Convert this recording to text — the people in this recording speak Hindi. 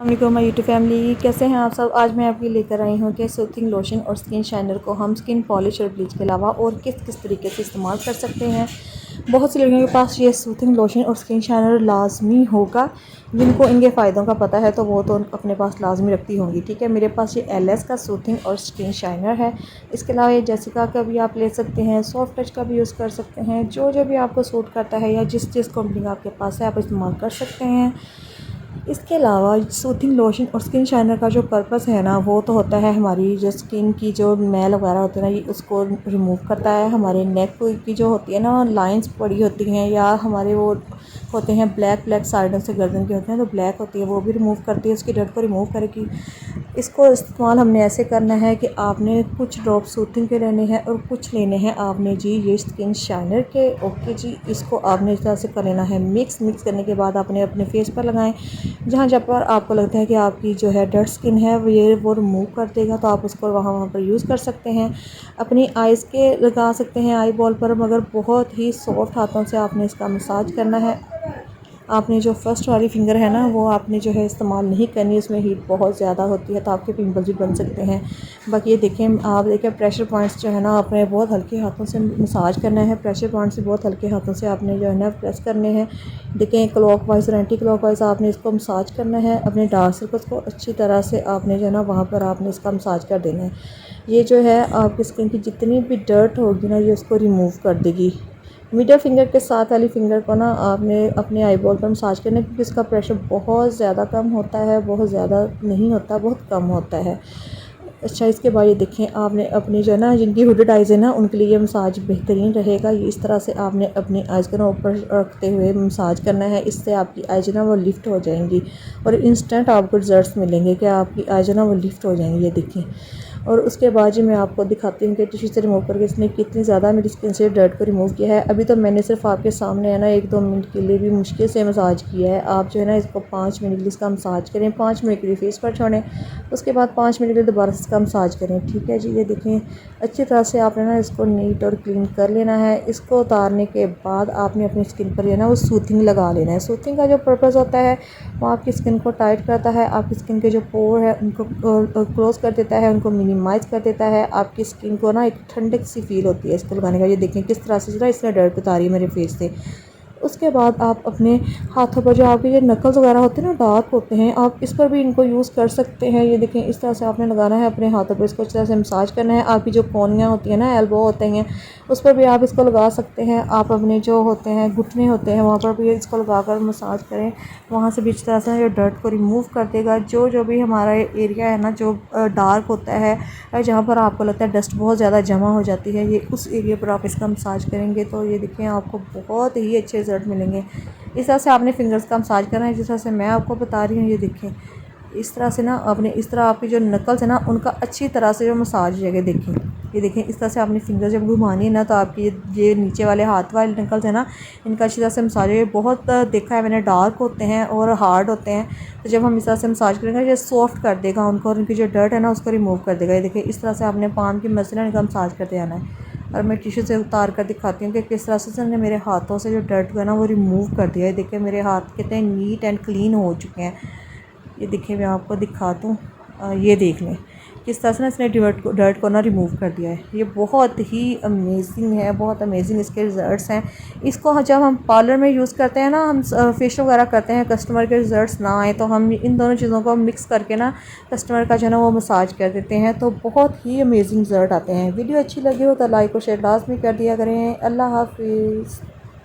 अस्सलाम माय यूट्यूब फैमिली, कैसे हैं आप सब। आज मैं आपके लेकर आई हूँ कि सूथिंग लोशन और स्किन शाइनर को हम स्किन पॉलिश और ब्लीच के अलावा और किस किस तरीके से इस्तेमाल कर सकते हैं। बहुत सी लड़कियों के पास ये सूथिंग लोशन और स्किन शाइनर लाजमी होगा। जिनको इनके फ़ायदों का पता है तो वो तो अपने पास लाजमी रखती होंगी। ठीक है, मेरे पास ये LS का सूथिंग और स्किन शाइनर है। इसके अलावा ये जेसिका का भी आप ले सकते हैं, सॉफ्ट टच का भी यूज़ कर सकते हैं। जो जो भी आपको सूट करता है या जिस जिस कंपनी का आपके पास है आप इस्तेमाल कर सकते हैं। इसके अलावा सूथिंग लोशन और स्किन शाइनर का जो पर्पस है ना, वो तो होता है हमारी जो स्किन की जो मैल वगैरह होती है ना, ये उसको रिमूव करता है। हमारे नेक की जो होती है ना लाइंस पड़ी होती हैं, या हमारे वो होते हैं ब्लैक ब्लैक साइडों से गर्दन के होते हैं तो ब्लैक होती है, वो भी रिमूव करती है, उसकी डर्ट को रिमूव करेगी। इसको इस्तेमाल हमने ऐसे करना है कि आपने कुछ ड्रॉप सूथिंग के लेने हैं और कुछ लेने हैं आपने जी ये स्किन शाइनर के। ओके जी, इसको आपने इस तरह से कर लेना है मिक्स करने के बाद आपने अपने फेस पर लगाएं। जहाँ जहाँ पर आपको लगता है कि आपकी जो है डेड स्किन है वो रिमूव कर देगा, तो आप उसको वहाँ पर यूज़ कर सकते हैं। अपनी आइज़ के लगा सकते हैं आई बॉल पर, मगर बहुत ही सॉफ्ट हाथों से आपने इसका मसाज करना है। आपने जो फर्स्ट वाली फिंगर है ना, वो आपने जो है इस्तेमाल नहीं करनी, उसमें हीट बहुत ज़्यादा होती है तो आपके पिंपल्स भी बन सकते हैं। बाकी ये देखें, आप देखें प्रेशर पॉइंट्स जो है ना, आपने बहुत हल्के हाथों से मसाज करना है। प्रेशर पॉइंट्स से बहुत हल्के हाथों से आपने जो है ना प्रेस करने हैं। देखें क्लॉक वाइज और एंटी क्लॉक वाइज आपने इसको मसाज करना है। अपने डार्क सर्कल्स को अच्छी तरह से आपने जो है ना वहाँ पर आपने इसका मसाज कर देना है। ये जो है आपकी स्किन की जितनी भी डर्ट होगी ना, ये उसको रिमूव कर देगी। मिडल फिंगर के साथ वाली फिंगर को ना आपने अपने आई बॉल पर मसाज करना है, क्योंकि इसका प्रेशर बहुत ज़्यादा कम होता है, बहुत ज़्यादा नहीं होता, बहुत कम होता है। अच्छा, इसके बाद ये देखें, आपने अपनी जो है ना जिनकी हुडेड आइज़ है ना, उनके लिए मसाज बेहतरीन रहेगा। ये इस तरह से आपने अपनी आइज़ को ना ऊपर रखते हुए मसाज करना है। इससे आपकी आइज़ ना वो लिफ्ट हो जाएंगी और इंस्टेंट आपको रिजल्ट्स मिलेंगे कि आपकी आइज़ ना वो लिफ्ट हो जाएंगी। ये देखें, और उसके बाद जी मैं आपको दिखाती हूँ कि टिश्यू से रिमूव करके इसने कितनी ज़्यादा मेरी स्किन से डर्ट को रिमूव किया है। अभी तो मैंने सिर्फ आपके सामने है ना 1-2 मिनट के लिए भी मुश्किल से मसाज किया है। आप जो है ना इसको 5 मिनट के लिए इसका मसाज करें, 5 मिनट के लिए फेस पर छोड़ें, उसके बाद 5 मिनट के लिए दोबारा से इसका मसाज करें। ठीक है जी, ये देखें अच्छी तरह से आपने ना इसको नीट और क्लीन कर लेना है। इसको उतारने के बाद आपने अपनी स्किन पर जो है ना वो सूथिंग लगा लेना है। सूथिंग का जो पर्पज़ होता है वो आपकी स्किन को टाइट करता है, आपकी स्किन के जो पोर है उनको क्लोज़ कर देता है, उनको मिनिमाइज़ कर देता है। आपकी स्किन को ना एक ठंडक सी फील होती है इसको लगाने का। ये देखें किस तरह से ना इसने डर्ट उतारी है मेरे फेस से। उसके बाद आप अपने हाथों पर जो आपके ये नकल्स वगैरह होते हैं ना डार्क होते हैं, आप इस पर भी इनको यूज़ कर सकते हैं। ये देखें इस तरह से आपने लगाना है अपने हाथों पर, इसको इस तरह से मसाज करना है। आपकी जो कोनियाँ होती हैं ना, एल्बो होते हैं, उस पर भी आप इसको लगा सकते हैं। आप अपने जो होते हैं घुटने होते हैं वहाँ पर भी इसको लगा कर मसाज करें, वहाँ से भी इस तरह से जो डर्ट को रिमूव कर देगा। जो जो भी हमारा एरिया है ना जो डार्क होता है, जहाँ पर आपको लगता है डस्ट बहुत ज़्यादा जमा हो जाती है, ये उस एरिया पर आप इसका मसाज करेंगे तो ये देखें आपको बहुत ही अच्छे रिज़ल्ट मिलेंगे। इस तरह से आपने फिंगर्स का मसाज करना है जिस तरह से मैं आपको बता रही हूँ। ये देखें इस तरह से ना आपने इस तरह आपकी जो नकल्स है ना उनका अच्छी तरह से जो मसाज जगह देखें। ये देखें इस तरह से आपने फिंगर जब घुमानी है ना, तो आपकी ये नीचे वाले हाथ वाले नकल्स है ना, इनका अच्छी तरह से मसाज है। बहुत देखा है मैंने, डार्क होते हैं और हार्ड होते हैं, तो जब हम इस तरह से मसाज करेंगे ये सॉफ्ट कर देगा उनको और उनकी जो डर्ट है ना उसको रिमूव कर देगा। ये देखिए इस तरह से आपने पाम की मसल इनका मसाज करते जाना है। और मैं टिश्यू से उतार कर दिखाती हूँ कि किस तरह से उसने मेरे हाथों से जो डर्ट है ना वो रिमूव कर दिया है। देखिए मेरे हाथ कितने नीट एंड क्लीन हो चुके हैं। ये देखिए मैं आपको दिखा दूँ, ये देख लें किस तरह से ना इसने डर्ट को ना रिमूव कर दिया है। ये बहुत ही अमेजिंग है, बहुत अमेजिंग इसके रिज़ल्ट्स हैं। इसको जब हम पार्लर में यूज़ करते हैं ना, हम फेशियल वगैरह करते हैं, कस्टमर के रिज़ल्ट्स ना आए तो हम इन दोनों चीज़ों को मिक्स करके ना कस्टमर का जो है ना वो मसाज कर देते हैं, तो बहुत ही अमेजिंग रिज़ल्ट आते हैं। वीडियो अच्छी लगी हो तो लाइक और शेयर लाजमी कर दिया करें। अल्लाह हाफिज़।